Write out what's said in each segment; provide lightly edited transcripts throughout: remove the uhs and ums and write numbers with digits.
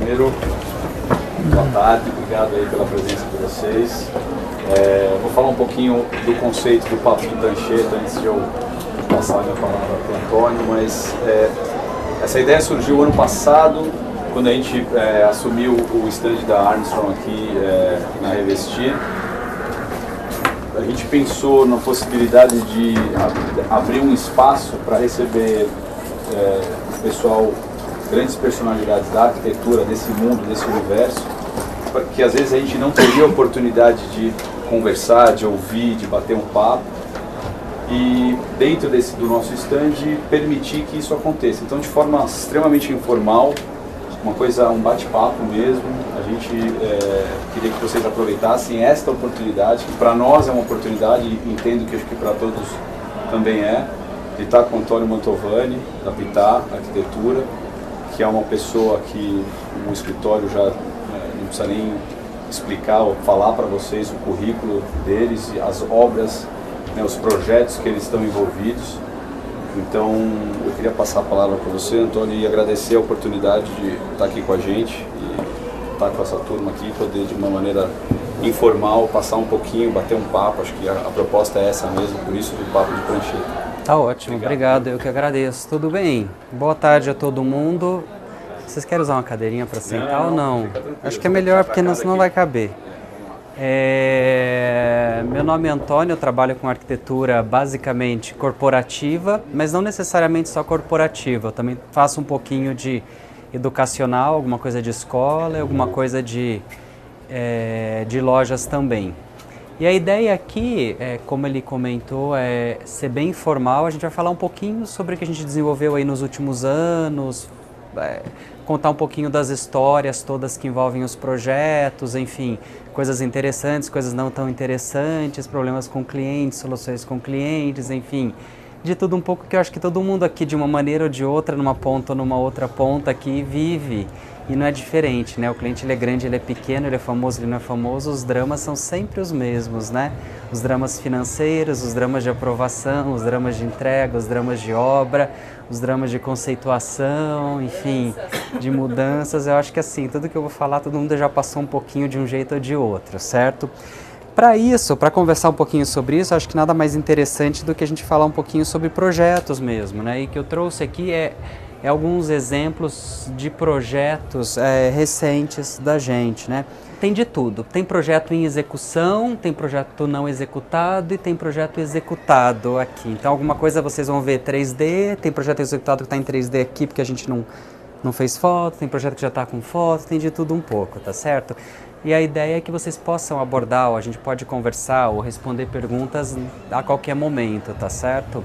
Primeiro, boa tarde, obrigado aí pela presença de vocês. Vou falar um pouquinho do conceito do Papo de Prancheta antes de eu passar a minha palavra para o Antônio, mas essa ideia surgiu ano passado, quando a gente assumiu o stand da Armstrong aqui na Revestir. A gente pensou na possibilidade de abrir um espaço para receber o pessoal, grandes personalidades da arquitetura, desse mundo, desse universo, que às vezes a gente não teria a oportunidade de conversar, de ouvir, de bater um papo, e dentro do nosso stand permitir que isso aconteça. Então, de forma extremamente informal, um bate-papo mesmo, a gente queria que vocês aproveitassem esta oportunidade, que para nós é uma oportunidade, e entendo que acho que para todos também de estar com o Antônio Mantovani, da Pitá Arquitetura, que é uma pessoa que o escritório já não precisa nem explicar ou falar para vocês o currículo deles, as obras, os projetos que eles estão envolvidos. Então, eu queria passar a palavra para você, Antônio, e agradecer a oportunidade de estar aqui com a gente e estar com essa turma aqui, poder de uma maneira informal passar um pouquinho, bater um papo. Acho que a proposta é essa mesmo, por isso do Papo de Prancheta. Tá ótimo, obrigado, eu que agradeço. Tudo bem? Boa tarde a todo mundo. Vocês querem usar uma cadeirinha para sentar ou não? Acho que é melhor, porque senão vai caber. Meu nome é Antônio, eu trabalho com arquitetura basicamente corporativa, mas não necessariamente só corporativa. Eu também faço um pouquinho de educacional, alguma coisa de escola e alguma coisa de lojas também. E a ideia aqui, como ele comentou, é ser bem informal. A gente vai falar um pouquinho sobre o que a gente desenvolveu aí nos últimos anos, contar um pouquinho das histórias todas que envolvem os projetos, enfim, coisas interessantes, coisas não tão interessantes, problemas com clientes, soluções com clientes, enfim, de tudo um pouco, que eu acho que todo mundo aqui, de uma maneira ou de outra, numa ponta ou numa outra ponta aqui, vive. E não é diferente, né? O cliente, ele é grande, ele é pequeno, ele é famoso, ele não é famoso, os dramas são sempre os mesmos, né? Os dramas financeiros, os dramas de aprovação, os dramas de entrega, os dramas de obra, os dramas de conceituação, enfim, de mudanças. Eu acho que assim, tudo que eu vou falar, todo mundo já passou um pouquinho de um jeito ou de outro, certo? Para isso, para conversar um pouquinho sobre isso, acho que nada mais interessante do que a gente falar um pouquinho sobre projetos mesmo, né? E que eu trouxe aqui alguns exemplos de projetos recentes da gente, né? Tem de tudo, tem projeto em execução, tem projeto não executado e tem projeto executado aqui. Então alguma coisa vocês vão ver 3D, tem projeto executado que está em 3D aqui porque a gente não fez foto, tem projeto que já está com foto, tem de tudo um pouco, tá certo? E a ideia é que vocês possam abordar, ou a gente pode conversar ou responder perguntas a qualquer momento, tá certo?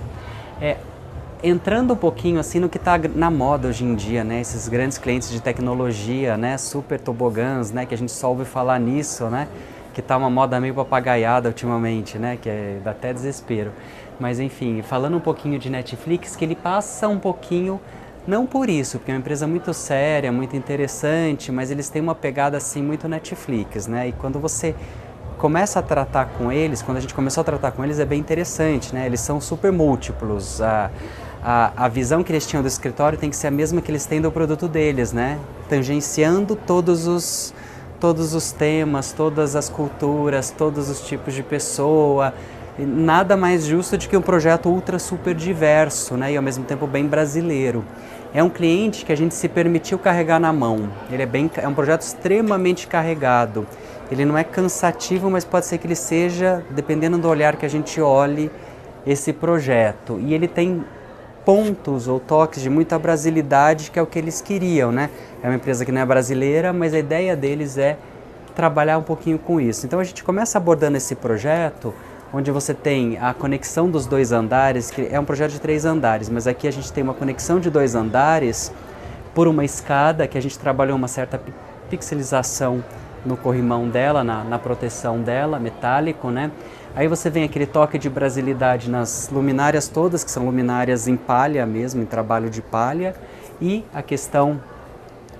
Entrando um pouquinho assim no que está na moda hoje em dia, né? Esses grandes clientes de tecnologia, né? Super tobogãs, né? Que a gente só ouve falar nisso, né? Que tá uma moda meio papagaiada ultimamente, né? Que dá até desespero. Mas enfim, falando um pouquinho de Netflix, que ele passa um pouquinho, não por isso, porque é uma empresa muito séria, muito interessante, mas eles têm uma pegada assim muito Netflix, né? E quando você começa a tratar com eles, quando a gente começou a tratar com eles, é bem interessante, né? Eles são super múltiplos. A visão que eles tinham do escritório tem que ser a mesma que eles têm do produto deles, né? Tangenciando todos os temas, todas as culturas, todos os tipos de pessoa. Nada mais justo do que um projeto ultra super diverso, né? E ao mesmo tempo bem brasileiro. É um cliente que a gente se permitiu carregar na mão. Ele é um projeto extremamente carregado. Ele não é cansativo, mas pode ser que ele seja, dependendo do olhar que a gente olhe, esse projeto. E ele tem pontos ou toques de muita brasilidade, que é o que eles queriam, né? É uma empresa que não é brasileira, mas a ideia deles é trabalhar um pouquinho com isso. Então a gente começa abordando esse projeto, onde você tem a conexão dos 2 andares, que é um projeto de 3 andares, mas aqui a gente tem uma conexão de 2 andares por uma escada, que a gente trabalhou uma certa pixelização no corrimão dela, na proteção dela, metálico, né? Aí você vem aquele toque de brasilidade nas luminárias todas, que são luminárias em palha mesmo, em trabalho de palha, e a questão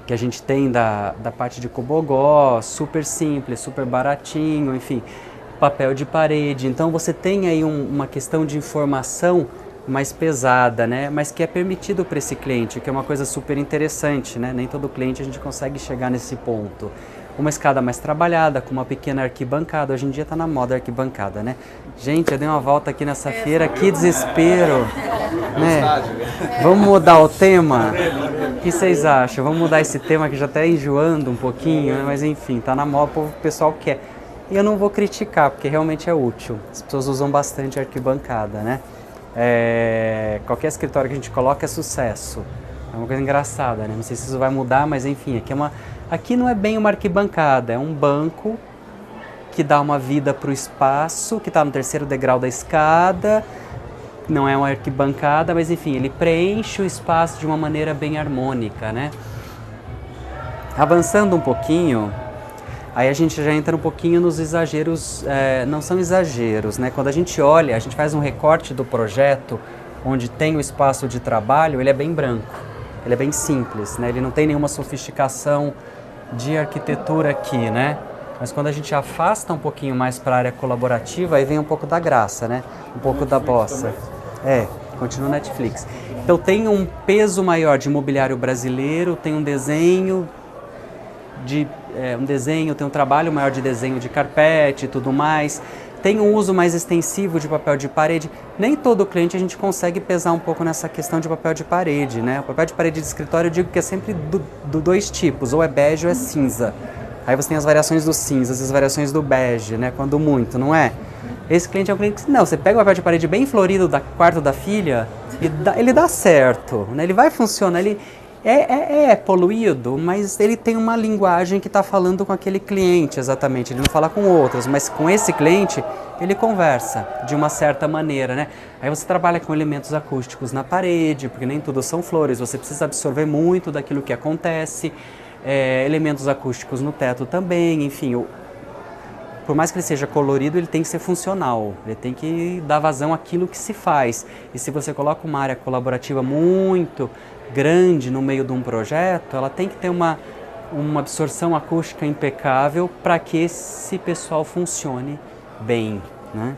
que a gente tem da parte de cobogó, super simples, super baratinho, enfim, papel de parede. Então você tem aí uma questão de informação mais pesada, né? Mas que é permitido para esse cliente, que é uma coisa super interessante, né? Nem todo cliente a gente consegue chegar nesse ponto. Uma escada mais trabalhada, com uma pequena arquibancada. Hoje em dia está na moda a arquibancada, né? Gente, eu dei uma volta aqui nessa feira, que desespero, né? Vamos mudar o tema? O que vocês acham? Vamos mudar esse tema que já está enjoando um pouquinho, né? Mas enfim, tá na moda, o pessoal quer. E eu não vou criticar, porque realmente é útil. As pessoas usam bastante a arquibancada, né? Qualquer escritório que a gente coloca é sucesso. É uma coisa engraçada, né? Não sei se isso vai mudar, mas enfim, aqui não é bem uma arquibancada, é um banco que dá uma vida para o espaço, que está no terceiro degrau da escada. Não é uma arquibancada, mas enfim, ele preenche o espaço de uma maneira bem harmônica, né? Avançando um pouquinho, aí a gente já entra um pouquinho nos exageros, não são exageros, né? Quando a gente olha, a gente faz um recorte do projeto, onde tem o espaço de trabalho, ele é bem branco, ele é bem simples, né? Ele não tem nenhuma sofisticação de arquitetura aqui, né? Mas quando a gente afasta um pouquinho mais para a área colaborativa, aí vem um pouco da graça, né? Um pouco da bossa. Continua Netflix. Então tem um peso maior de mobiliário brasileiro, tem um desenho, tem um trabalho maior de desenho de carpete e tudo mais. Tem um uso mais extensivo de papel de parede. Nem todo cliente a gente consegue pesar um pouco nessa questão de papel de parede, né? O papel de parede de escritório eu digo que é sempre do dois tipos, ou é bege ou é cinza. Aí você tem as variações dos cinzas e as variações do bege, né? Quando muito, não é? Esse cliente é um cliente que, não, você pega o papel de parede bem florido do quarto da filha, ele dá certo, né? Ele vai funcionar, ele é poluído, mas ele tem uma linguagem que está falando com aquele cliente, exatamente. Ele não fala com outros, mas com esse cliente ele conversa de uma certa maneira, né? Aí você trabalha com elementos acústicos na parede, porque nem tudo são flores, você precisa absorver muito daquilo que acontece, elementos acústicos no teto também, enfim. Por mais que ele seja colorido, ele tem que ser funcional, ele tem que dar vazão àquilo que se faz. E se você coloca uma área colaborativa muito grande no meio de um projeto, ela tem que ter uma absorção acústica impecável para que esse pessoal funcione bem, né?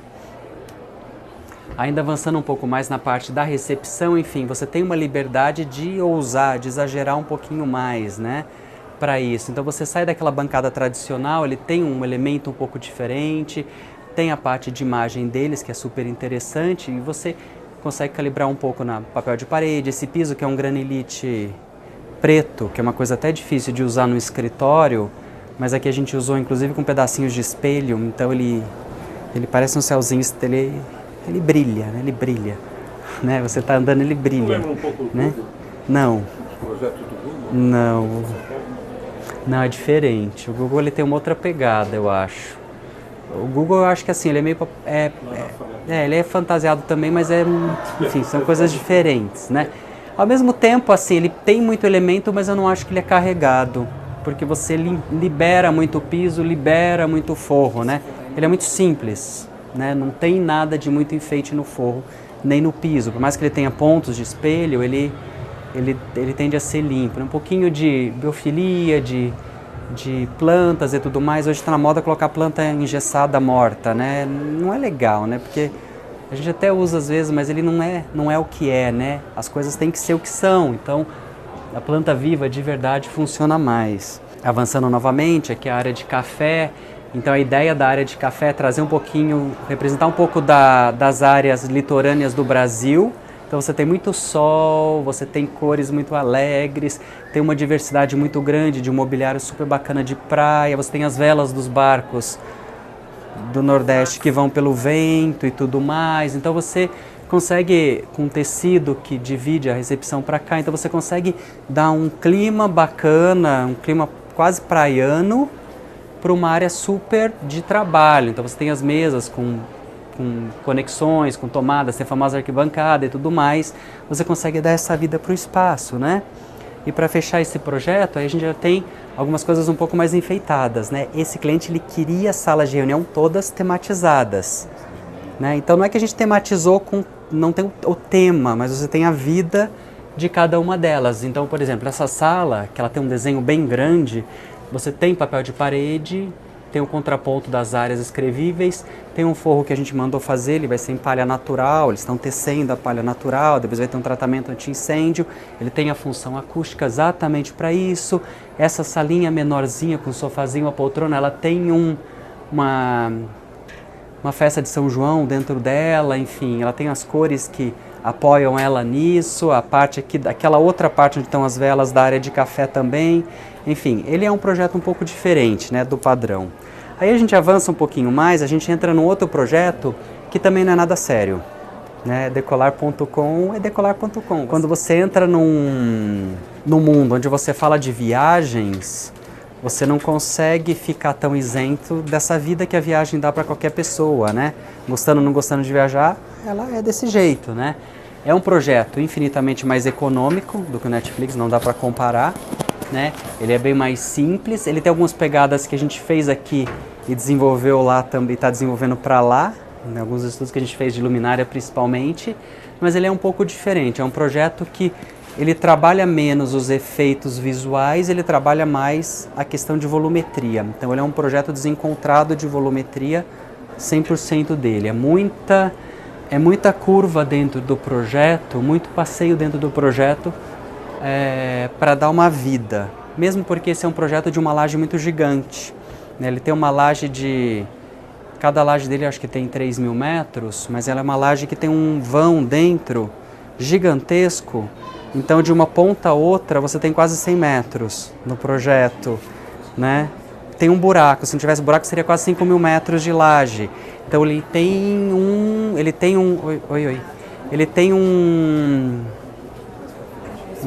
Ainda avançando um pouco mais na parte da recepção, enfim, você tem uma liberdade de ousar, de exagerar um pouquinho mais, né? Para isso. Então você sai daquela bancada tradicional, ele tem um elemento um pouco diferente, tem a parte de imagem deles que é super interessante e você consegue calibrar um pouco na papel de parede, esse piso que é um granilite preto, que é uma coisa até difícil de usar no escritório, mas aqui a gente usou inclusive com pedacinhos de espelho, então ele parece um céuzinho, ele brilha, né? Ele brilha, né? Você está andando, ele brilha, lembra um pouco do né? Google? Não. O projeto do Google? Não, é diferente. O Google ele tem uma outra pegada, eu acho. O Google eu acho que assim, ele é meio... ele é fantasiado também, mas enfim, são coisas diferentes, né? Ao mesmo tempo, assim, ele tem muito elemento, mas eu não acho que ele é carregado, porque você libera muito o piso, libera muito o forro, né? Ele é muito simples, né? Não tem nada de muito enfeite no forro, nem no piso. Por mais que ele tenha pontos de espelho, ele tende a ser limpo, né? Um pouquinho de biofilia, de plantas e tudo mais. Hoje está na moda colocar planta engessada morta, né? Não é legal, né? Porque a gente até usa às vezes, mas ele não é o que é, né? As coisas têm que ser o que são. Então, a planta viva de verdade funciona mais. Avançando novamente, aqui é a área de café. Então, a ideia da área de café é trazer um pouquinho, representar um pouco das áreas litorâneas do Brasil. Então você tem muito sol, você tem cores muito alegres, tem uma diversidade muito grande de um mobiliário super bacana de praia, você tem as velas dos barcos do Nordeste que vão pelo vento e tudo mais. Então você consegue, com um tecido que divide a recepção para cá, então você consegue dar um clima bacana, um clima quase praiano para uma área super de trabalho. Então você tem as mesas com conexões, com tomadas, tem a famosa arquibancada e tudo mais, você consegue dar essa vida para o espaço, né? E para fechar esse projeto, aí a gente já tem algumas coisas um pouco mais enfeitadas, né? Esse cliente, ele queria salas de reunião todas tematizadas, né? Então não é que a gente tematizou não tem o tema, mas você tem a vida de cada uma delas. Então, por exemplo, essa sala, que ela tem um desenho bem grande, você tem papel de parede, tem o contraponto das áreas escrevíveis, tem um forro que a gente mandou fazer, ele vai ser em palha natural, eles estão tecendo a palha natural, depois vai ter um tratamento anti-incêndio, ele tem a função acústica exatamente para isso. Essa salinha menorzinha com sofazinho, a poltrona, ela tem uma festa de São João dentro dela, enfim, ela tem as cores que apoiam ela nisso, a parte aqui, aquela outra parte onde estão as velas da área de café também, enfim, ele é um projeto um pouco diferente, né, do padrão. Aí a gente avança um pouquinho mais, a gente entra num outro projeto que também não é nada sério, né, decolar.com é decolar.com. Quando você entra num mundo onde você fala de viagens, você não consegue ficar tão isento dessa vida que a viagem dá para qualquer pessoa, né? Gostando ou não gostando de viajar, ela é desse jeito, né? É um projeto infinitamente mais econômico do que o Netflix, não dá para comparar, né? Ele é bem mais simples, ele tem algumas pegadas que a gente fez aqui e desenvolveu lá também, está desenvolvendo para lá, né? Alguns estudos que a gente fez de luminária principalmente, mas ele é um pouco diferente, é um projeto que ele trabalha menos os efeitos visuais, ele trabalha mais a questão de volumetria. Então ele é um projeto desencontrado de volumetria 100% dele. É muita curva dentro do projeto, muito passeio dentro do projeto para dar uma vida. Mesmo porque esse é um projeto de uma laje muito gigante, né? Ele tem uma laje de... Cada laje dele acho que tem 3.000 metros, mas ela é uma laje que tem um vão dentro gigantesco. Então, de uma ponta a outra, você tem quase 100 metros no projeto, né? Tem um buraco, se não tivesse buraco, seria quase 5.000 metros de laje. Então, ele tem um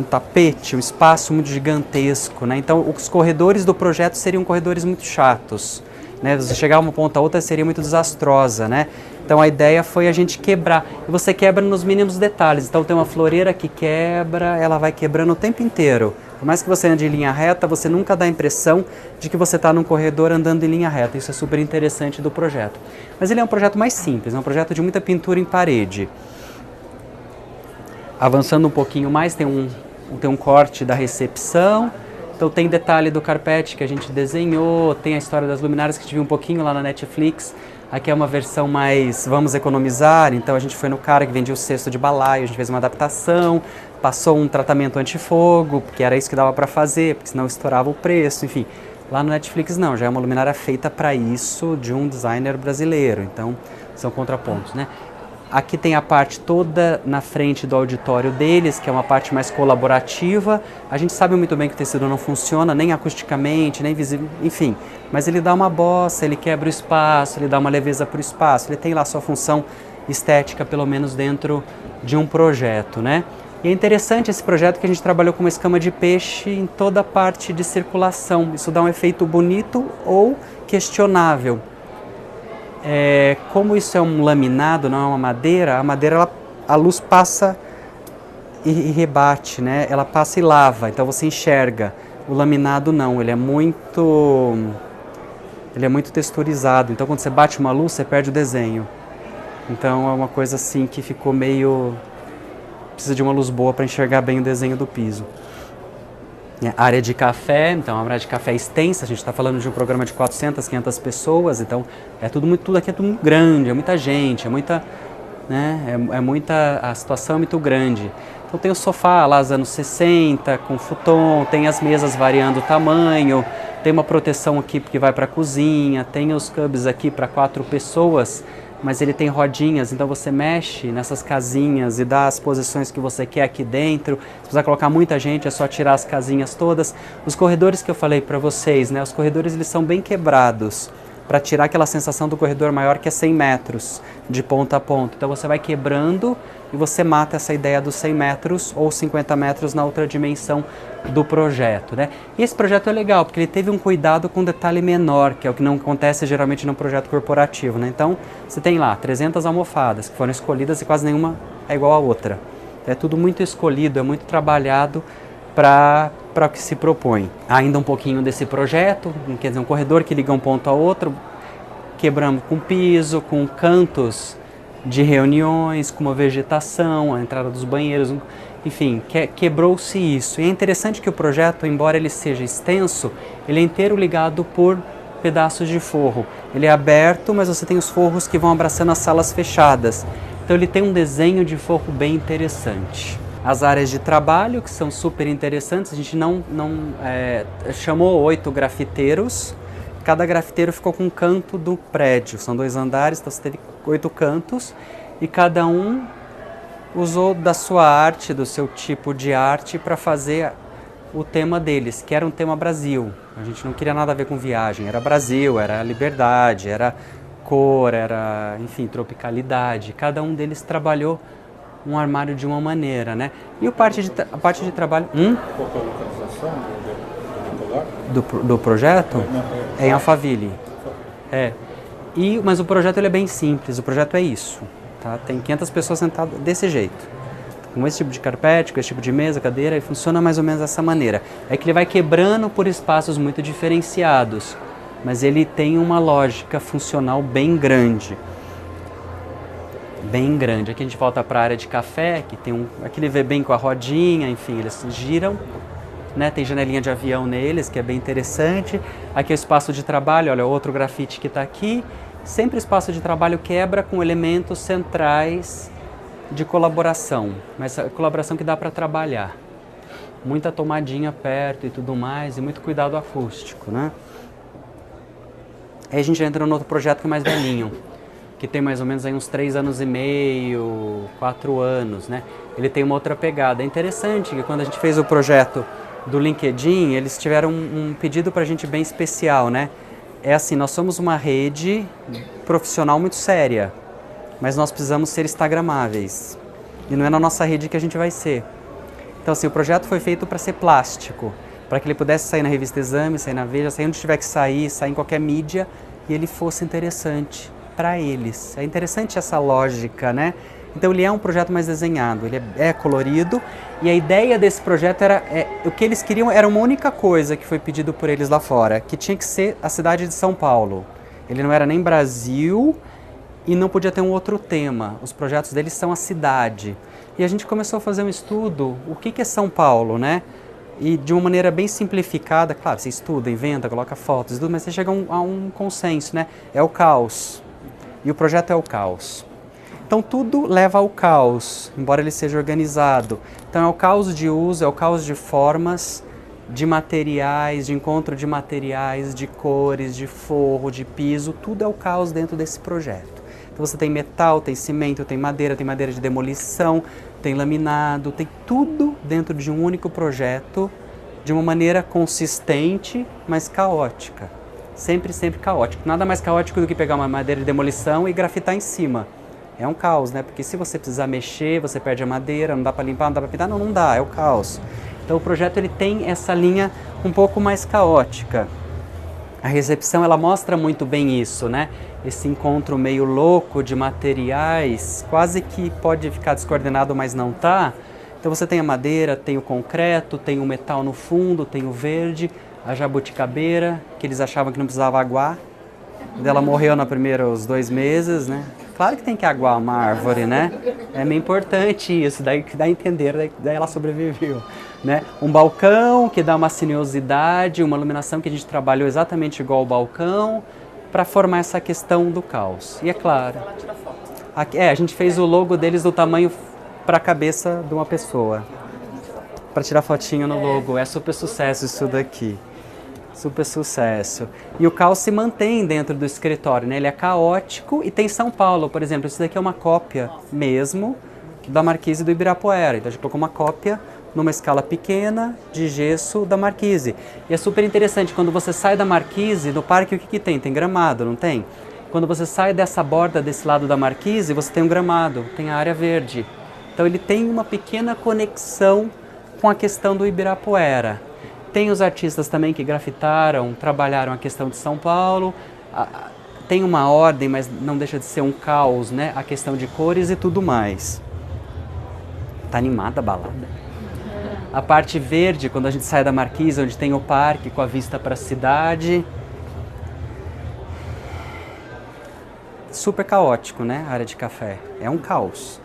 tapete, um espaço muito gigantesco, né? Então, os corredores do projeto seriam corredores muito chatos, né? Você chegar de uma ponta a outra seria muito desastrosa, né? Então a ideia foi a gente quebrar, e você quebra nos mínimos detalhes. Então tem uma floreira que quebra, ela vai quebrando o tempo inteiro. Por mais que você ande em linha reta, você nunca dá a impressão de que você está num corredor andando em linha reta. Isso é super interessante do projeto. Mas ele é um projeto mais simples, é um projeto de muita pintura em parede. Avançando um pouquinho mais, tem um corte da recepção. Então tem detalhe do carpete que a gente desenhou, tem a história das luminárias que a gente viu um pouquinho lá na Netflix. Aqui é uma versão mais vamos economizar, então a gente foi no cara que vendia o cesto de balaio, a gente fez uma adaptação, passou um tratamento antifogo, porque era isso que dava para fazer, porque senão estourava o preço, enfim. Lá no Netflix não, já é uma luminária feita para isso de um designer brasileiro, então são contrapontos, né? Aqui tem a parte toda na frente do auditório deles, que é uma parte mais colaborativa. A gente sabe muito bem que o tecido não funciona, nem acusticamente, nem visível, enfim. Mas ele dá uma bossa, ele quebra o espaço, ele dá uma leveza para o espaço. Ele tem lá sua função estética, pelo menos dentro de um projeto, né? E é interessante esse projeto que a gente trabalhou com uma escama de peixe em toda a parte de circulação. Isso dá um efeito bonito ou questionável. Como isso é um laminado, não é uma madeira, a madeira, a luz passa e rebate, né? Ela passa e lava, então você enxerga. O laminado não, ele é muito texturizado, então quando você bate uma luz, você perde o desenho. Então é uma coisa assim que ficou meio... Precisa de uma luz boa para enxergar bem o desenho do piso. Área de café, então a área de café é extensa, a gente está falando de um programa de 400, 500 pessoas, então tudo aqui é tudo muito grande, é muita gente, é muita, né, a situação é muito grande. Então tem o sofá lá dos anos 60, com futon, tem as mesas variando o tamanho, tem uma proteção aqui que vai para a cozinha, tem os cubs aqui para 4 pessoas, mas ele tem rodinhas, então você mexe nessas casinhas e dá as posições que você quer aqui dentro. Se precisar colocar muita gente, é só tirar as casinhas todas. Os corredores que eu falei para vocês, né, os corredores eles são bem quebrados, para tirar aquela sensação do corredor maior que é 100 metros de ponta a ponta. Então você vai quebrando e você mata essa ideia dos 100 metros ou 50 metros na outra dimensão do projeto, né? E esse projeto é legal, porque ele teve um cuidado com um detalhe menor, que é o que não acontece geralmente num projeto corporativo, né? Então, você tem lá 300 almofadas que foram escolhidas e quase nenhuma é igual a outra. É tudo muito escolhido, é muito trabalhado para o que se propõe. Ainda um pouquinho desse projeto, quer dizer, um corredor que liga um ponto ao outro, quebramos com piso, com cantos de reuniões, com uma vegetação, a entrada dos banheiros, enfim, quebrou-se isso. E é interessante que o projeto, embora ele seja extenso, ele é inteiro ligado por pedaços de forro. Ele é aberto, mas você tem os forros que vão abraçando as salas fechadas. Então ele tem um desenho de forro bem interessante. As áreas de trabalho, que são super interessantes, a gente chamou 8 grafiteiros. Cada grafiteiro ficou com um canto do prédio. São 2 andares, então você teve 8 cantos. E cada um usou da sua arte, do seu tipo de arte, para fazer o tema deles, que era um tema Brasil. A gente não queria nada a ver com viagem, era Brasil, era liberdade, era cor, era, enfim, tropicalidade. Cada um deles trabalhou um armário de uma maneira, né? E a parte de trabalho... Qual é a localização do projeto? É em Alphaville. Mas o projeto ele é bem simples, o projeto é isso. Tá? Tem 500 pessoas sentadas desse jeito. Com esse tipo de carpete, com esse tipo de mesa, cadeira, e funciona mais ou menos dessa maneira. É que ele vai quebrando por espaços muito diferenciados, mas ele tem uma lógica funcional bem grande. Bem grande. Aqui a gente volta para a área de café, que tem aqui ele vê bem com a rodinha, enfim, eles giram, né? Tem janelinha de avião neles, que é bem interessante. Aqui é o espaço de trabalho, olha, outro grafite que está aqui. Sempre o espaço de trabalho quebra com elementos centrais de colaboração, mas a colaboração que dá para trabalhar. Muita tomadinha perto e tudo mais, e muito cuidado acústico, né? Aí a gente entra no outro projeto que é mais velhinho, que tem mais ou menos aí uns 3 anos e meio, 4 anos, né? Ele tem uma outra pegada. É interessante que quando a gente fez o projeto do LinkedIn, eles tiveram um pedido para a gente bem especial, né? É assim, nós somos uma rede profissional muito séria, mas nós precisamos ser instagramáveis. E não é na nossa rede que a gente vai ser. Então, assim, o projeto foi feito para ser plástico, para que ele pudesse sair na revista Exame, sair na Veja, sair onde tiver que sair em qualquer mídia, e ele fosse interessante para eles. É interessante essa lógica, né? Então, ele é um projeto mais desenhado, ele é colorido, e a ideia desse projeto era... o que eles queriam era uma única coisa que foi pedido por eles lá fora, que tinha que ser a cidade de São Paulo. Ele não era nem Brasil... E não podia ter um outro tema. Os projetos deles são a cidade. E a gente começou a fazer um estudo, o que é São Paulo, né? E de uma maneira bem simplificada, claro, você estuda, inventa, coloca fotos, tudo, mas você chega a um consenso, né? É o caos. E o projeto é o caos. Então tudo leva ao caos, embora ele seja organizado. Então é o caos de uso, é o caos de formas, de materiais, de encontro de materiais, de cores, de forro, de piso, tudo é o caos dentro desse projeto. Então você tem metal, tem cimento, tem madeira de demolição, tem laminado, tem tudo dentro de um único projeto, de uma maneira consistente, mas caótica. Sempre caótico. Nada mais caótico do que pegar uma madeira de demolição e grafitar em cima. É um caos, né? Porque se você precisar mexer, você perde a madeira, não dá para limpar, não dá para pintar, não dá, é o caos. Então o projeto ele tem essa linha um pouco mais caótica. A recepção ela mostra muito bem isso, né? Esse encontro meio louco de materiais, quase que pode ficar descoordenado, mas não tá. Então você tem a madeira, tem o concreto, tem o metal no fundo, tem o verde, a jabuticabeira, que eles achavam que não precisava aguar. Ela morreu nos primeiros 2 meses, né? Claro que tem que aguar uma árvore, né? É meio importante isso, daí que dá a entender, daí ela sobreviveu, né? Um balcão que dá uma sinuosidade, uma iluminação que a gente trabalhou exatamente igual ao balcão, para formar essa questão do caos. E é claro, a gente fez o logo deles do tamanho para a cabeça de uma pessoa, para tirar fotinho no logo. É super sucesso isso daqui. Super sucesso. E o caos se mantém dentro do escritório, né? Ele é caótico e tem São Paulo, por exemplo. Isso daqui é uma cópia mesmo da Marquise do Ibirapuera. Então a gente colocou uma cópia numa escala pequena de gesso da Marquise. E é super interessante, quando você sai da Marquise, no parque o que tem? Tem gramado, não tem? Quando você sai dessa borda desse lado da Marquise, você tem um gramado, tem a área verde. Então ele tem uma pequena conexão com a questão do Ibirapuera. Tem os artistas também que grafitaram, trabalharam a questão de São Paulo. Tem uma ordem, mas não deixa de ser um caos, né? A questão de cores e tudo mais. Tá animada a balada? A parte verde, quando a gente sai da Marquise, onde tem o parque com a vista para a cidade. Super caótico, né? A área de café. É um caos.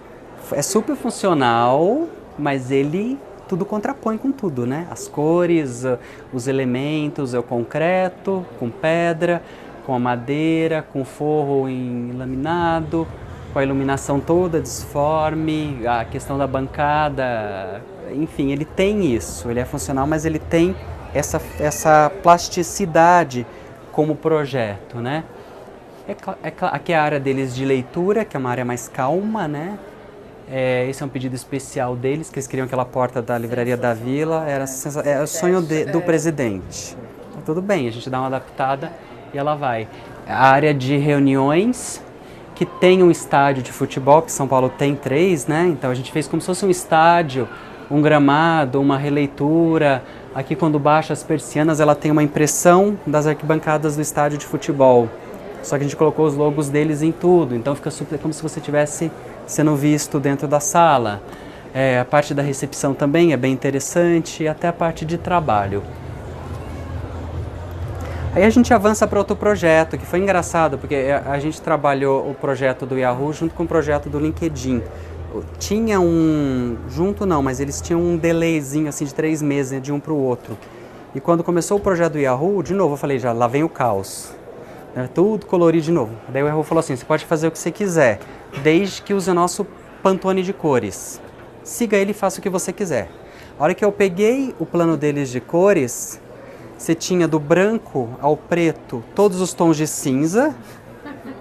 É super funcional, mas ele tudo contrapõe com tudo, né? As cores, os elementos, o concreto, com pedra, com a madeira, com forro em laminado, com a iluminação toda disforme, a questão da bancada, enfim, ele tem isso, ele é funcional, mas ele tem essa plasticidade como projeto, né? Aqui é a área deles de leitura, que é uma área mais calma, né? Esse é um pedido especial deles, que eles queriam aquela porta da Livraria da Vila, era o sonho do presidente. Tudo bem, a gente dá uma adaptada e ela vai. A área de reuniões, que tem um estádio de futebol, que São Paulo tem 3, né? Então a gente fez como se fosse um estádio, um gramado, uma releitura. Aqui quando baixa as persianas, ela tem uma impressão das arquibancadas do estádio de futebol. Só que a gente colocou os logos deles em tudo, então fica super, como se você estivesse sendo visto dentro da sala. A parte da recepção também é bem interessante, e até a parte de trabalho. Aí a gente avança para outro projeto, que foi engraçado, porque a gente trabalhou o projeto do Yahoo junto com o projeto do LinkedIn. Tinha junto não, mas eles tinham um delayzinho assim de 3 meses de um para o outro. E quando começou o projeto do Yahoo, de novo eu falei, já lá vem o caos. Tudo colorido de novo. Daí o Yahoo falou assim, você pode fazer o que você quiser, desde que use o nosso Pantone de cores. Siga ele e faça o que você quiser. A hora que eu peguei o plano deles de cores, você tinha do branco ao preto todos os tons de cinza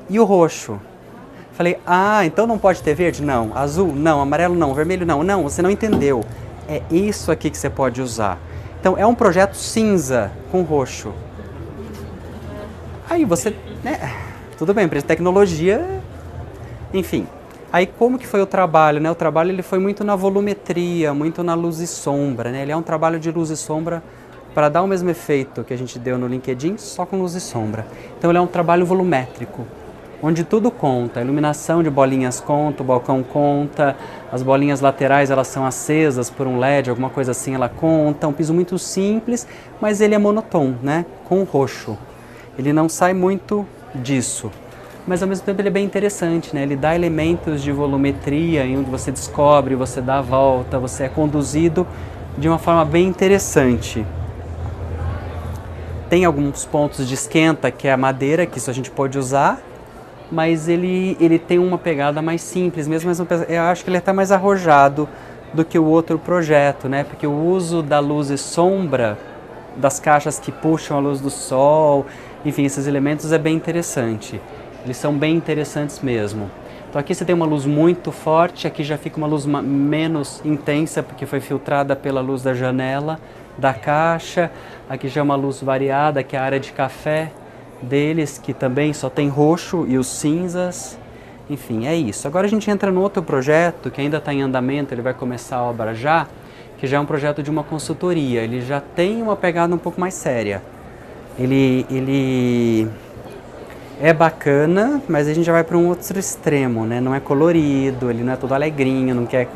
e o roxo. Falei, então não pode ter verde? Não. Azul? Não. Amarelo? Não. Vermelho? Não. Não, você não entendeu. É isso aqui que você pode usar. Então é um projeto cinza com roxo. Aí você, né, tudo bem, empresa de tecnologia, enfim. Aí como que foi o trabalho, né? O trabalho ele foi muito na volumetria, muito na luz e sombra, né? Ele é um trabalho de luz e sombra para dar o mesmo efeito que a gente deu no LinkedIn, só com luz e sombra. Então ele é um trabalho volumétrico, onde tudo conta. A iluminação de bolinhas conta, o balcão conta, as bolinhas laterais elas são acesas por um LED, alguma coisa assim, ela conta. Um piso muito simples, mas ele é monotônico, né? Com roxo. Ele não sai muito disso, mas ao mesmo tempo ele é bem interessante, né? Ele dá elementos de volumetria em onde você descobre, você dá a volta, você é conduzido de uma forma bem interessante. Tem alguns pontos de esquenta, que é a madeira, que isso a gente pode usar, mas ele tem uma pegada mais simples mesmo, mas eu acho que ele é até mais arrojado do que o outro projeto, né? Porque o uso da luz e sombra, das caixas que puxam a luz do sol, enfim, esses elementos é bem interessante. Eles são bem interessantes mesmo. Então aqui você tem uma luz muito forte, aqui já fica uma luz menos intensa, porque foi filtrada pela luz da janela, da caixa. Aqui já é uma luz variada, que é a área de café deles, que também só tem roxo e os cinzas. Enfim, é isso. Agora a gente entra no outro projeto, que ainda está em andamento, ele vai começar a obra já, que já é um projeto de uma consultoria. Ele já tem uma pegada um pouco mais séria. Ele é bacana, mas a gente já vai para um outro extremo, né? Não é colorido, ele não é todo alegrinho, não quer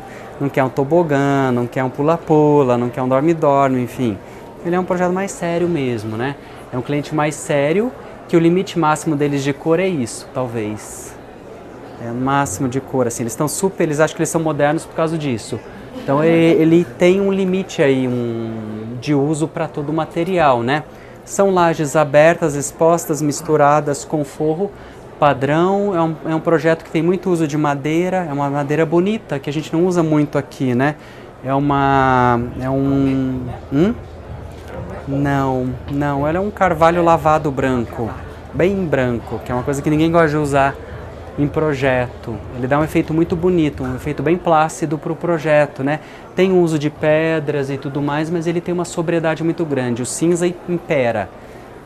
um tobogã, não quer um pula-pula, não quer um dorme-dorme, enfim. Ele é um projeto mais sério mesmo, né? É um cliente mais sério, que o limite máximo deles de cor é isso, talvez. É o máximo de cor, assim. Eles acham que eles são modernos por causa disso. Então ele tem um limite aí de uso para todo o material, né? São lajes abertas, expostas, misturadas com forro padrão. É um projeto que tem muito uso de madeira, é uma madeira bonita, que a gente não usa muito aqui, né? Não, ela é um carvalho lavado branco, bem branco, que é uma coisa que ninguém gosta de usar em projeto. Ele dá um efeito muito bonito, um efeito bem plácido para o projeto, né? Tem o uso de pedras e tudo mais, mas ele tem uma sobriedade muito grande. O cinza impera.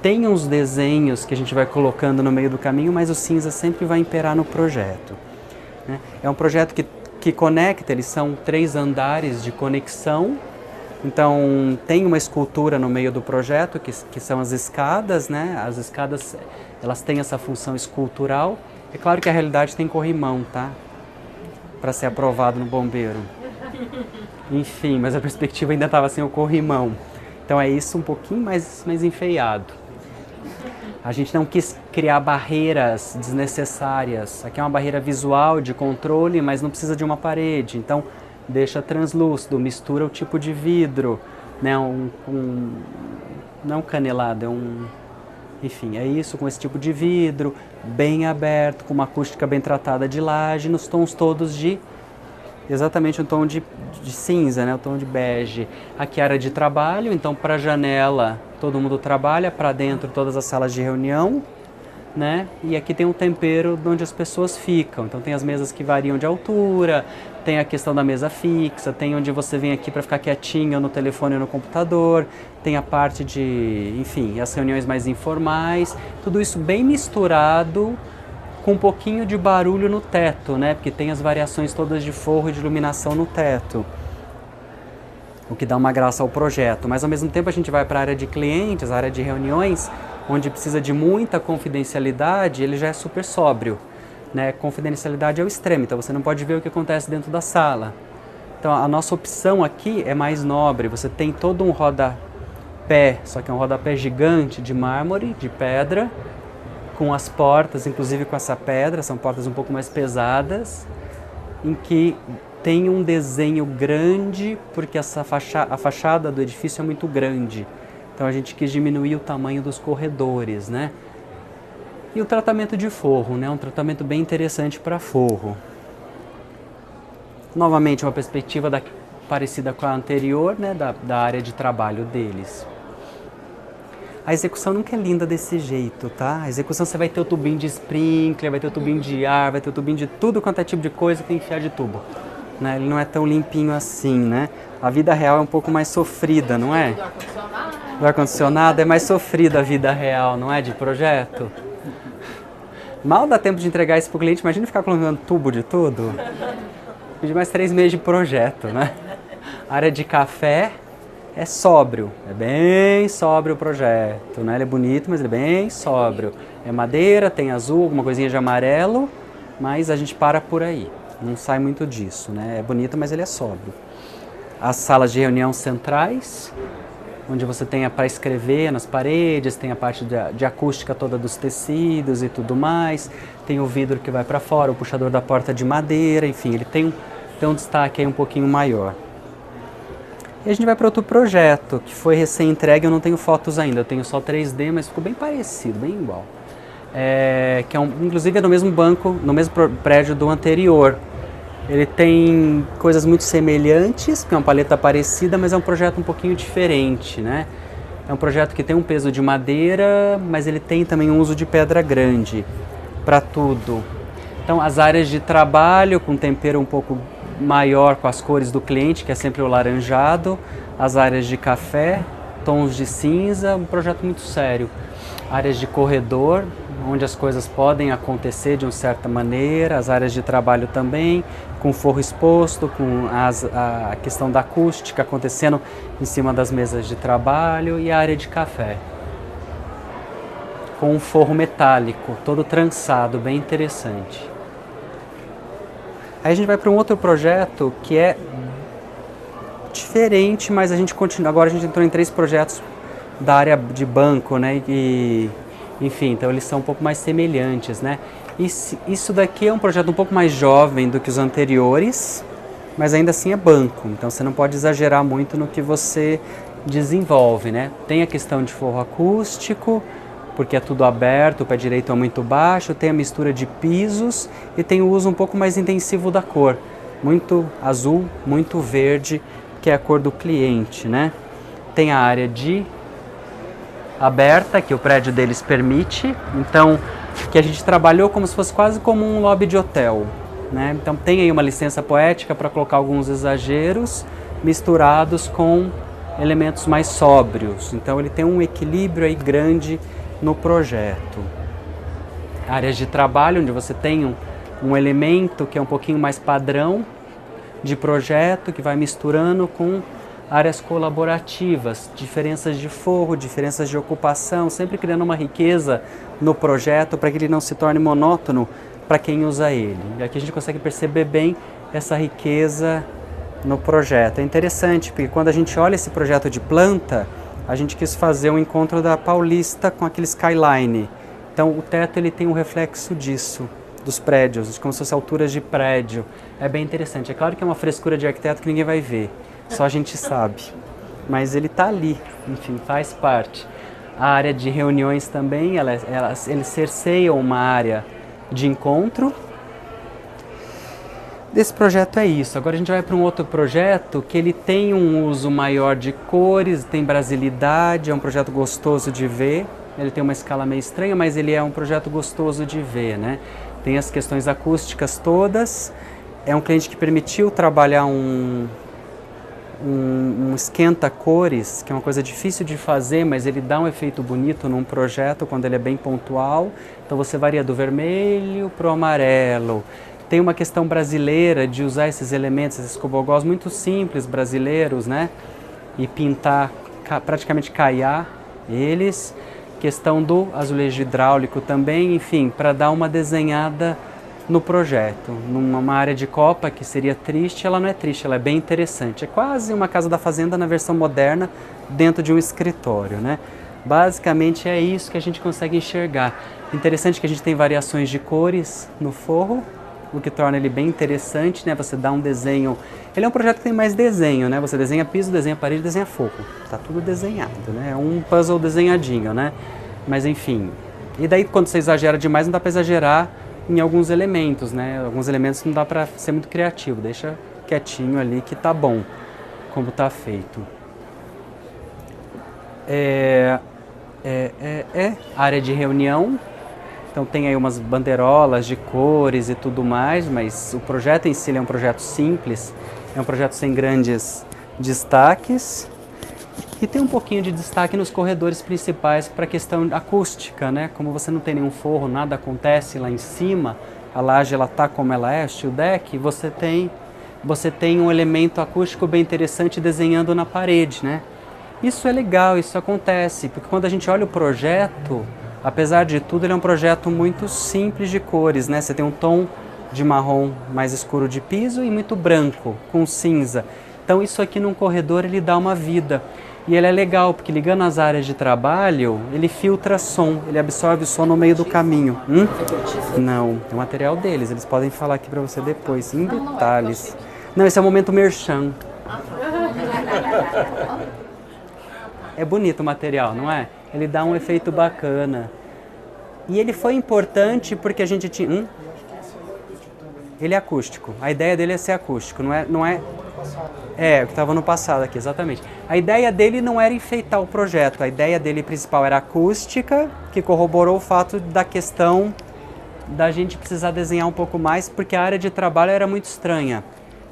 Tem uns desenhos que a gente vai colocando no meio do caminho, mas o cinza sempre vai imperar no projeto, né? É um projeto que conecta, eles são 3 andares de conexão. Então tem uma escultura no meio do projeto, que são as escadas, né? As escadas, elas têm essa função escultural. É claro que a realidade tem corrimão, tá? Para ser aprovado no bombeiro. Enfim, mas a perspectiva ainda estava sem o corrimão. Então é isso, um pouquinho mais enfeiado. A gente não quis criar barreiras desnecessárias. Aqui é uma barreira visual de controle, mas não precisa de uma parede. Então deixa translúcido, mistura o tipo de vidro, né? Não é um canelado, enfim, é isso, com esse tipo de vidro, bem aberto, com uma acústica bem tratada de laje, nos tons todos de exatamente um tom de cinza, né? O tom de bege. Aqui é a área de trabalho, então para a janela todo mundo trabalha, para dentro todas as salas de reunião, né? E aqui tem um tempero onde as pessoas ficam. Então tem as mesas que variam de altura, tem a questão da mesa fixa, tem onde você vem aqui para ficar quietinho no telefone ou no computador, tem a parte de, enfim, as reuniões mais informais, tudo isso bem misturado com um pouquinho de barulho no teto, né? Porque tem as variações todas de forro e de iluminação no teto, o que dá uma graça ao projeto. Mas ao mesmo tempo a gente vai para a área de clientes, a área de reuniões, onde precisa de muita confidencialidade, ele já é super sóbrio, né? Confidencialidade é o extremo, então você não pode ver o que acontece dentro da sala. Então a nossa opção aqui é mais nobre, você tem todo um rodapé, só que é um rodapé gigante de mármore, de pedra, com as portas, inclusive com essa pedra, são portas um pouco mais pesadas, em que tem um desenho grande, porque a fachada do edifício é muito grande. Então a gente quis diminuir o tamanho dos corredores, né? E o tratamento de forro, né? Um tratamento bem interessante para forro. Novamente uma perspectiva parecida com a anterior, né? Da área de trabalho deles. A execução nunca é linda desse jeito, tá? A execução você vai ter o tubinho de sprinkler, vai ter o tubinho de ar, vai ter o tubinho de tudo quanto é tipo de coisa que tem que enfiar de tubo, né? Ele não é tão limpinho assim, né? A vida real é um pouco mais sofrida, não é? Do ar-condicionado é mais sofrida a vida real, não é? De projeto. Mal dá tempo de entregar isso pro cliente, imagina ficar colocando tubo de tudo. De mais 3 meses de projeto, né? A área de café é sóbrio, é bem sóbrio o projeto, né? Ele é bonito, mas ele é bem sóbrio. É madeira, tem azul, alguma coisinha de amarelo, mas a gente para por aí, não sai muito disso, né? É bonito, mas ele é sóbrio. As salas de reunião centrais, onde você tem para escrever nas paredes, tem a parte de acústica toda dos tecidos e tudo mais, tem o vidro que vai para fora, o puxador da porta de madeira, enfim, ele tem um destaque aí um pouquinho maior. E a gente vai para outro projeto, que foi recém-entregue, eu não tenho fotos ainda, eu tenho só 3D, mas ficou bem parecido, bem igual. Que inclusive é no mesmo banco, no mesmo prédio do anterior. Ele tem coisas muito semelhantes, porque é uma paleta parecida, mas é um projeto um pouquinho diferente, né? É um projeto que tem um peso de madeira, mas ele tem também um uso de pedra grande para tudo. Então as áreas de trabalho com tempero um pouco maior com as cores do cliente, que é sempre o laranjado, as áreas de café, tons de cinza, um projeto muito sério. Áreas de corredor, onde as coisas podem acontecer de uma certa maneira, as áreas de trabalho também, com forro exposto, com a questão da acústica acontecendo em cima das mesas de trabalho, e a área de café, com um forro metálico, todo trançado, bem interessante. Aí a gente vai para um outro projeto que é diferente, mas a gente continua. Agora a gente entrou em 3 projetos da área de banco, né? E, enfim, então eles são um pouco mais semelhantes, né? Isso daqui é um projeto um pouco mais jovem do que os anteriores, mas ainda assim é banco. Então você não pode exagerar muito no que você desenvolve, né? Tem a questão de forro acústico, porque é tudo aberto, o pé direito é muito baixo, tem a mistura de pisos e tem o uso um pouco mais intensivo da cor. Muito azul, muito verde, que é a cor do cliente, né? Tem a área de aberta, que o prédio deles permite, então que a gente trabalhou como se fosse quase como um lobby de hotel, né? Então tem aí uma licença poética para colocar alguns exageros misturados com elementos mais sóbrios. Então ele tem um equilíbrio aí grande no projeto. Áreas de trabalho, onde você tem um elemento que é um pouquinho mais padrão de projeto, que vai misturando com áreas colaborativas, diferenças de forro, diferenças de ocupação, sempre criando uma riqueza no projeto para que ele não se torne monótono para quem usa ele. E aqui a gente consegue perceber bem essa riqueza no projeto. É interessante, porque quando a gente olha esse projeto de planta, a gente quis fazer um encontro da Paulista com aquele skyline. Então o teto ele tem um reflexo disso. dos prédios, como se fossem alturas de prédio. É bem interessante. É claro que é uma frescura de arquiteto que ninguém vai ver, só a gente sabe. Mas ele está ali, enfim, faz parte. A área de reuniões também, eles cerceiam uma área de encontro. Desse projeto é isso. Agora a gente vai para um outro projeto que ele tem um uso maior de cores, tem brasilidade, é um projeto gostoso de ver. Ele tem uma escala meio estranha, mas ele é um projeto gostoso de ver, né? Tem as questões acústicas todas. É um cliente que permitiu trabalhar um esquenta-cores, que é uma coisa difícil de fazer, mas ele dá um efeito bonito num projeto quando ele é bem pontual. Então você varia do vermelho para o amarelo. Tem uma questão brasileira de usar esses elementos, esses cobogós muito simples brasileiros, né? E pintar, praticamente caiar eles. Questão do azulejo hidráulico também, enfim, para dar uma desenhada no projeto. Numa área de copa que seria triste, ela não é triste, ela é bem interessante. É quase uma casa da fazenda na versão moderna dentro de um escritório, né? Basicamente é isso que a gente consegue enxergar. Interessante que a gente tem variações de cores no forro, o que torna ele bem interessante, né? Você dá um desenho... Ele é um projeto que tem mais desenho, né? Você desenha piso, desenha parede, desenha forro. Tá tudo desenhado, né? É um puzzle desenhadinho, né? Mas enfim... E daí quando você exagera demais, não dá para exagerar em alguns elementos, né? Alguns elementos não dá para ser muito criativo. Deixa quietinho ali que tá bom, como tá feito. Área de reunião. Então tem aí umas bandeirolas de cores e tudo mais, mas o projeto em si é um projeto simples, é um projeto sem grandes destaques. E tem um pouquinho de destaque nos corredores principais para a questão acústica, né? Como você não tem nenhum forro, nada acontece lá em cima, a laje ela tá como ela é, o steel deck, você tem um elemento acústico bem interessante desenhando na parede, né? Isso é legal, isso acontece, porque quando a gente olha o projeto, apesar de tudo, ele é um projeto muito simples de cores, né? Você tem um tom de marrom mais escuro de piso e muito branco, com cinza. Então isso aqui num corredor ele dá uma vida. E ele é legal, porque ligando as áreas de trabalho, ele filtra som, ele absorve o som no meio do caminho. Não, é o material deles, eles podem falar aqui pra você depois, em detalhes. Não, esse é o momento merchan. É bonito o material, não é? Ele dá um efeito bacana. E ele foi importante porque a gente tinha... Ele é acústico. A ideia dele é ser acústico, não é... É, o que estava no passado aqui, exatamente. A ideia dele não era enfeitar o projeto, a ideia dele principal era acústica, que corroborou o fato da questão da gente precisar desenhar um pouco mais, porque a área de trabalho era muito estranha.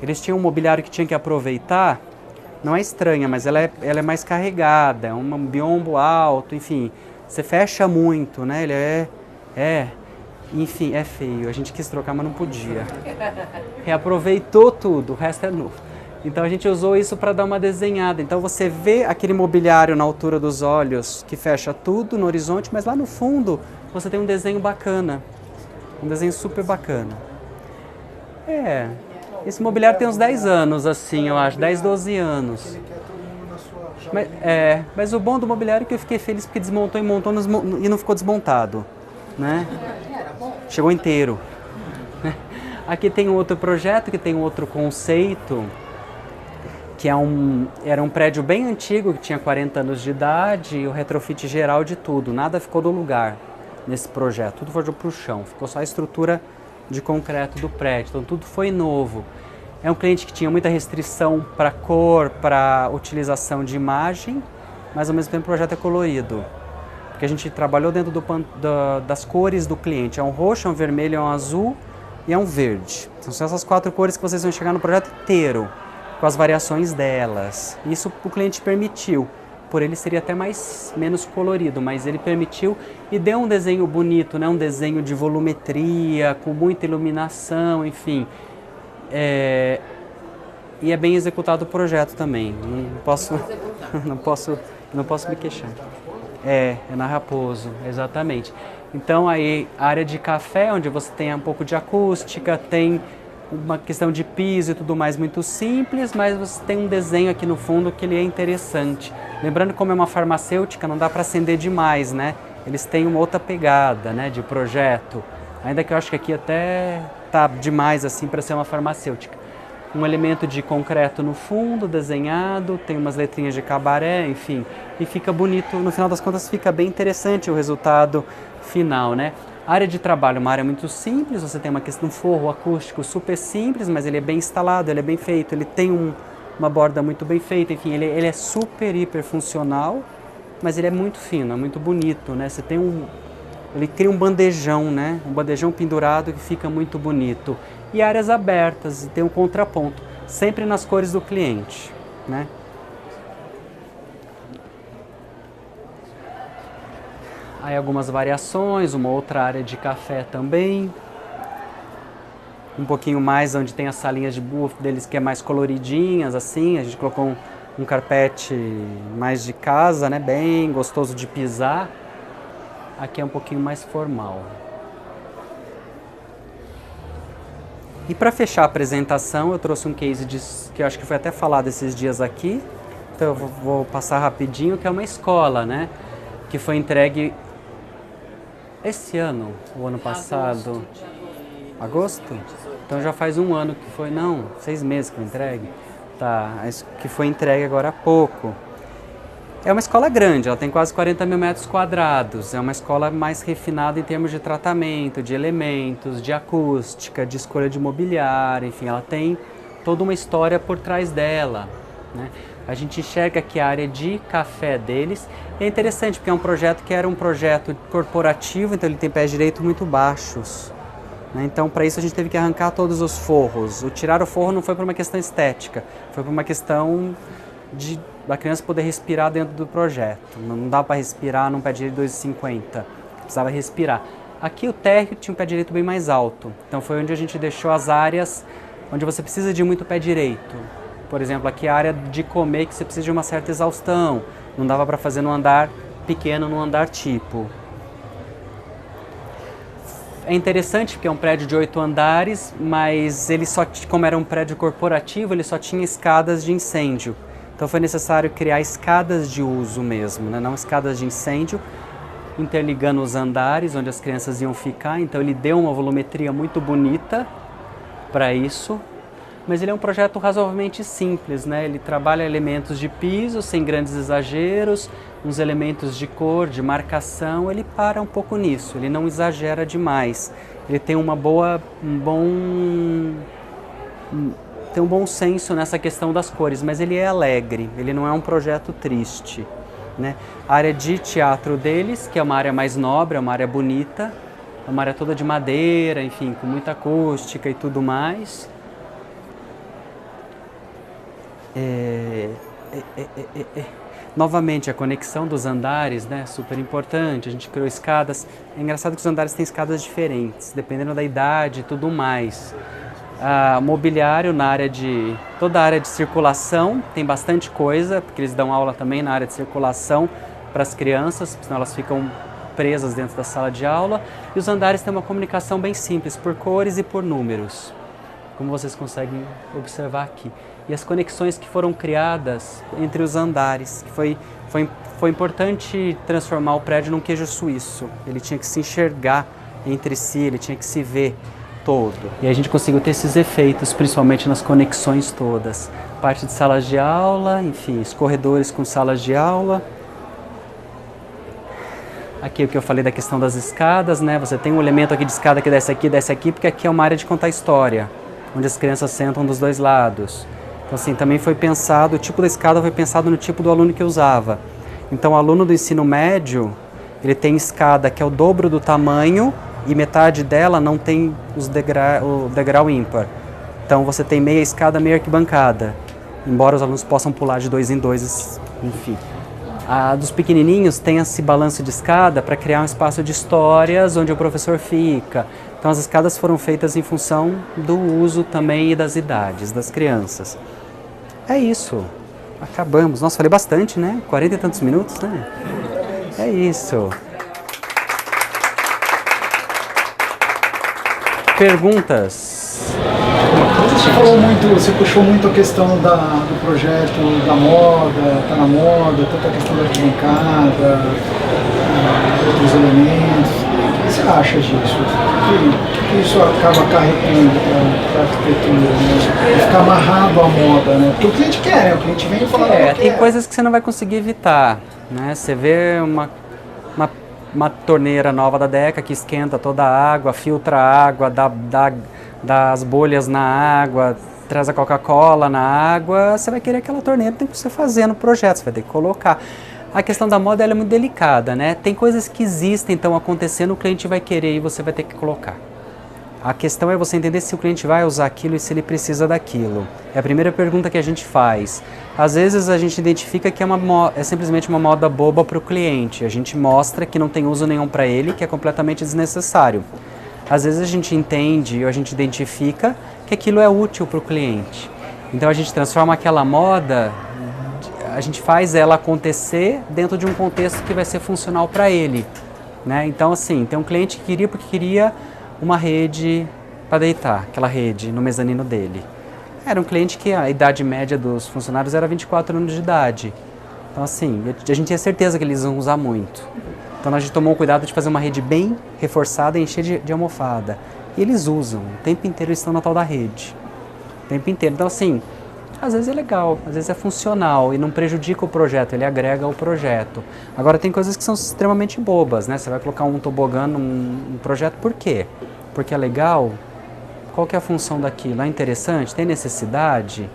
Eles tinham um mobiliário que tinha que aproveitar, não é estranha, mas ela é mais carregada, é um biombo alto, enfim, você fecha muito, né? Enfim, é feio, a gente quis trocar, mas não podia. Reaproveitou tudo, o resto é novo. Então a gente usou isso para dar uma desenhada. Então você vê aquele mobiliário na altura dos olhos que fecha tudo no horizonte, mas lá no fundo você tem um desenho bacana. Um desenho super bacana. Esse mobiliário tem uns 10 anos, assim, eu acho, 10, 12 anos. Mas o bom do mobiliário é que eu fiquei feliz porque desmontou e montou e não ficou desmontado, né? Chegou inteiro. Aqui tem um outro projeto que tem um outro conceito, que era um prédio bem antigo, que tinha 40 anos de idade, e o retrofit geral de tudo. Nada ficou no lugar nesse projeto, tudo foi para o chão, ficou só a estrutura de concreto do prédio, então tudo foi novo. É um cliente que tinha muita restrição para cor, para utilização de imagem, mas ao mesmo tempo o projeto é colorido. Porque a gente trabalhou dentro das cores do cliente, é um roxo, é um vermelho, é um azul e é um verde. Então, são essas 4 cores que vocês vão chegar no projeto inteiro, com as variações delas. Isso o cliente permitiu. Por ele seria até menos colorido, mas ele permitiu e deu um desenho bonito, né? Um desenho de volumetria, com muita iluminação, enfim. E é bem executado o projeto também. Não posso me queixar. É na Raposo, exatamente. Então aí a área de café, onde você tem um pouco de acústica, tem uma questão de piso e tudo mais muito simples, mas você tem um desenho aqui no fundo que ele é interessante. Lembrando, como é uma farmacêutica, não dá para acender demais, né? Eles têm uma outra pegada, né, de projeto, Ainda que eu acho que aqui até tá demais assim para ser uma farmacêutica. Um elemento de concreto no fundo, desenhado, tem umas letrinhas de cabaré, enfim, e fica bonito, no final das contas fica bem interessante o resultado final, né? A área de trabalho é uma área muito simples, você tem uma questão de forro acústico super simples, mas ele é bem instalado, ele é bem feito, ele tem uma borda muito bem feita, enfim, ele é super, hiper funcional, mas ele é muito fino, é muito bonito, né? Você tem ele cria um bandejão, né? Um bandejão pendurado que fica muito bonito. E áreas abertas, e tem um contraponto, sempre nas cores do cliente, né? Aí algumas variações, uma outra área de café também. Um pouquinho mais onde tem as salinhas de buffet deles que é mais coloridinhas, assim. A gente colocou um carpete mais de casa, né? Bem gostoso de pisar. Aqui é um pouquinho mais formal. E para fechar a apresentação, eu trouxe um case que eu acho que foi até falado esses dias aqui. Então eu vou passar rapidinho, que é uma escola, né? Que foi entregue esse ano, o ano passado. Agosto? Então já faz um ano que foi, não, 6 meses que foi entregue. Tá, que foi entregue agora há pouco. É uma escola grande, ela tem quase 40 mil metros quadrados. É uma escola mais refinada em termos de tratamento, de elementos, de acústica, de escolha de mobiliário, enfim, ela tem toda uma história por trás dela, né? A gente enxerga que a área de café deles é interessante, porque é um projeto que era um projeto corporativo, então ele tem pés direitos muito baixos, né? Então, para isso a gente teve que arrancar todos os forros. O tirar o forro não foi por uma questão estética, foi por uma questão da criança poder respirar dentro do projeto. Não dá para respirar num pé direito 2,50, precisava respirar. Aqui o térreo tinha um pé direito bem mais alto, então foi onde a gente deixou as áreas onde você precisa de muito pé direito. Por exemplo, aqui a área de comer que você precisa de uma certa exaustão, não dava para fazer num andar pequeno, num andar tipo. É interessante porque é um prédio de 8 andares, mas ele como era um prédio corporativo, ele só tinha escadas de incêndio. Então foi necessário criar escadas de uso mesmo, né? Não escadas de incêndio, interligando os andares onde as crianças iam ficar. Então ele deu uma volumetria muito bonita para isso, mas ele é um projeto razoavelmente simples, né? Ele trabalha elementos de piso sem grandes exageros, uns elementos de cor, de marcação. Ele para um pouco nisso, ele não exagera demais. Ele tem um bom senso nessa questão das cores, mas ele é alegre, ele não é um projeto triste, né? A área de teatro deles, que é uma área mais nobre, é uma área bonita, é uma área toda de madeira, enfim, com muita acústica e tudo mais. Novamente, a conexão dos andares, né, super importante. A gente criou escadas. É engraçado que os andares têm escadas diferentes, dependendo da idade e tudo mais. Mobiliário na área toda a área de circulação, tem bastante coisa, porque eles dão aula também na área de circulação para as crianças, senão elas ficam presas dentro da sala de aula. E os andares têm uma comunicação bem simples, por cores e por números, como vocês conseguem observar aqui. E as conexões que foram criadas entre os andares, que foi importante transformar o prédio num queijo suíço. Ele tinha que se enxergar entre si, ele tinha que se ver todo. E a gente conseguiu ter esses efeitos, principalmente nas conexões todas. Parte de salas de aula, enfim, os corredores com salas de aula. Aqui o que eu falei da questão das escadas, né? Você tem um elemento aqui de escada que desce aqui, porque aqui é uma área de contar história, onde as crianças sentam dos dois lados. Então, assim, também foi pensado, o tipo da escada foi pensado no tipo do aluno que usava. Então, o aluno do ensino médio, ele tem escada que é o dobro do tamanho e metade dela não tem o degrau ímpar. Então, você tem meia escada, meia arquibancada, embora os alunos possam pular de 2 em 2, enfim. A dos pequenininhos tem esse balanço de escada para criar um espaço de histórias onde o professor fica. Então, as escadas foram feitas em função do uso também e das idades das crianças. É isso. Acabamos. Nossa, falei bastante, né? 40 e tantos minutos, né? É isso. Perguntas? Você puxou muito a questão do projeto da moda, tá na moda, tanta questão da arquibancada, outros elementos. você acha disso? O que isso acaba acarretando para a arquitetura? Né? Ficar amarrado à moda, né? Porque o cliente quer, né? O cliente vem e fala que quer. Tem coisas que você não vai conseguir evitar, né? Você vê uma torneira nova da Deca que esquenta toda a água, filtra a água, dá as bolhas na água, traz a Coca-Cola na água, você vai querer aquela torneira, tem que você fazer no projeto, você vai ter que colocar. A questão da moda ela é muito delicada, né? Tem coisas que existem, estão acontecendo, o cliente vai querer e você vai ter que colocar. A questão é você entender se o cliente vai usar aquilo e se ele precisa daquilo. É a primeira pergunta que a gente faz. Às vezes a gente identifica que é simplesmente uma moda boba para o cliente. A gente mostra que não tem uso nenhum para ele, que é completamente desnecessário. Às vezes a gente entende ou a gente identifica que aquilo é útil para o cliente. Então a gente transforma aquela moda, a gente faz ela acontecer dentro de um contexto que vai ser funcional para ele, né? Então assim, tem um cliente que queria porque queria uma rede para deitar, aquela rede no mezanino dele. Era um cliente que a idade média dos funcionários era 24 anos de idade. Então assim, a gente tinha certeza que eles iam usar muito. Então a gente tomou o cuidado de fazer uma rede bem reforçada e encher de almofada. E eles usam, o tempo inteiro eles estão na tal da rede. O tempo inteiro. Então assim, às vezes é legal, às vezes é funcional e não prejudica o projeto, ele agrega ao projeto. Agora tem coisas que são extremamente bobas, né? Você vai colocar um tobogã num projeto, por quê? Porque é legal? Qual que é a função daquilo? É interessante? Tem necessidade?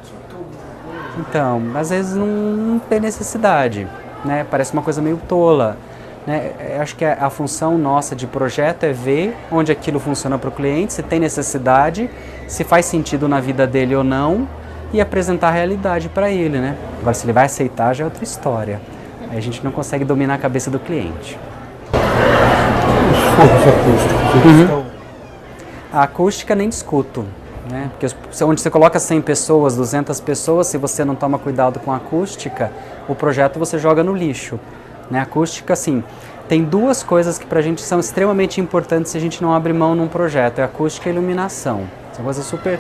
Então, às vezes não tem necessidade, né? Parece uma coisa meio tola. Né? Eu acho que a função nossa de projeto é ver onde aquilo funciona para o cliente, se tem necessidade, se faz sentido na vida dele ou não, e apresentar a realidade para ele, né? Agora, se ele vai aceitar, já é outra história. Aí a gente não consegue dominar a cabeça do cliente. Os forros acústicos, estão... A acústica nem discuto, né? Porque onde você coloca 100 pessoas, 200 pessoas, se você não toma cuidado com a acústica, o projeto você joga no lixo. Né? A acústica, assim, tem duas coisas que pra gente são extremamente importantes se a gente não abre mão num projeto, é a acústica e a iluminação. São coisas super...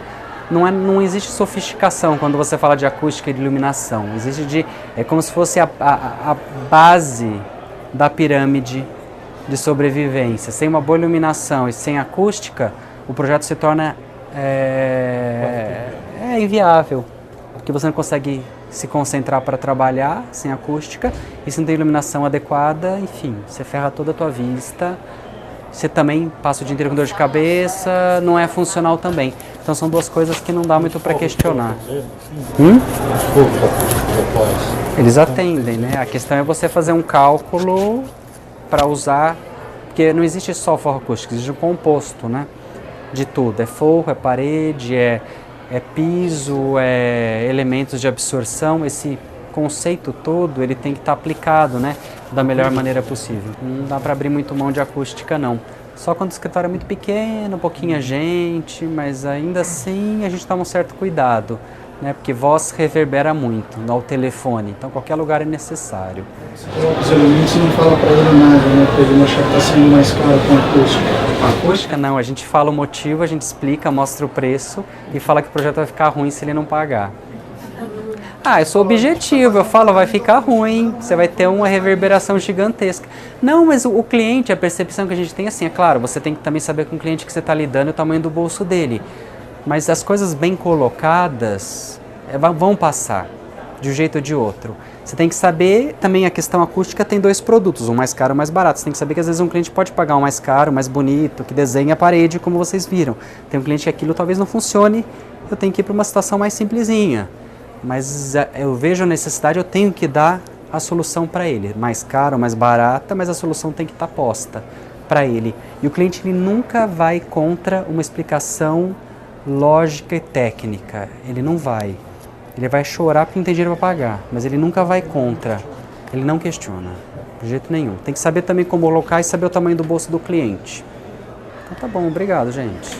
Não existe sofisticação quando você fala de acústica e de iluminação. É como se fosse a base da pirâmide de sobrevivência. Sem uma boa iluminação e sem acústica, o projeto se torna inviável. Porque você não consegue se concentrar para trabalhar sem acústica e se não tem iluminação adequada, enfim, você ferra toda a tua vista. Você também passa o dia inteiro com dor de cabeça, não é funcional também. Então são duas coisas que não dá muito para questionar. Eles atendem, né? A questão é você fazer um cálculo para usar, porque não existe só forro acústico, existe um composto, né? De tudo, é forro, é parede, é piso, é elementos de absorção. Esse conceito todo, ele tem que estar aplicado, né, da melhor maneira possível. Não dá para abrir muito mão de acústica, não. Só quando o escritório é muito pequeno, pouquinha gente, mas ainda assim a gente toma um certo cuidado, né, porque voz reverbera muito ao telefone, então qualquer lugar é necessário. Os elementos não falam para ele nada, né, para ele não achar que está sendo mais caro com a acústica. A acústica não, a gente fala o motivo, a gente explica, mostra o preço e fala que o projeto vai ficar ruim se ele não pagar. Eu sou objetivo, eu falo, vai ficar ruim, você vai ter uma reverberação gigantesca. Não, mas o cliente, a percepção que a gente tem, assim, é claro, você tem que também saber com o cliente que você está lidando e o tamanho do bolso dele. Mas as coisas bem colocadas vão passar, de um jeito ou de outro. Você tem que saber, também a questão acústica tem dois produtos, um mais caro e um mais barato. Você tem que saber que às vezes um cliente pode pagar um mais caro, mais bonito, que desenha a parede, como vocês viram. Tem um cliente que aquilo talvez não funcione, eu tenho que ir para uma situação mais simplesinha. Mas eu vejo a necessidade, eu tenho que dar a solução para ele. Mais caro, mais barata, mas a solução tem que estar posta para ele. E o cliente ele nunca vai contra uma explicação lógica e técnica. Ele não vai. Ele vai chorar porque não tem dinheiro para pagar, mas ele nunca vai contra. Ele não questiona, de jeito nenhum. Tem que saber também como colocar e saber o tamanho do bolso do cliente. Então tá bom, obrigado, gente.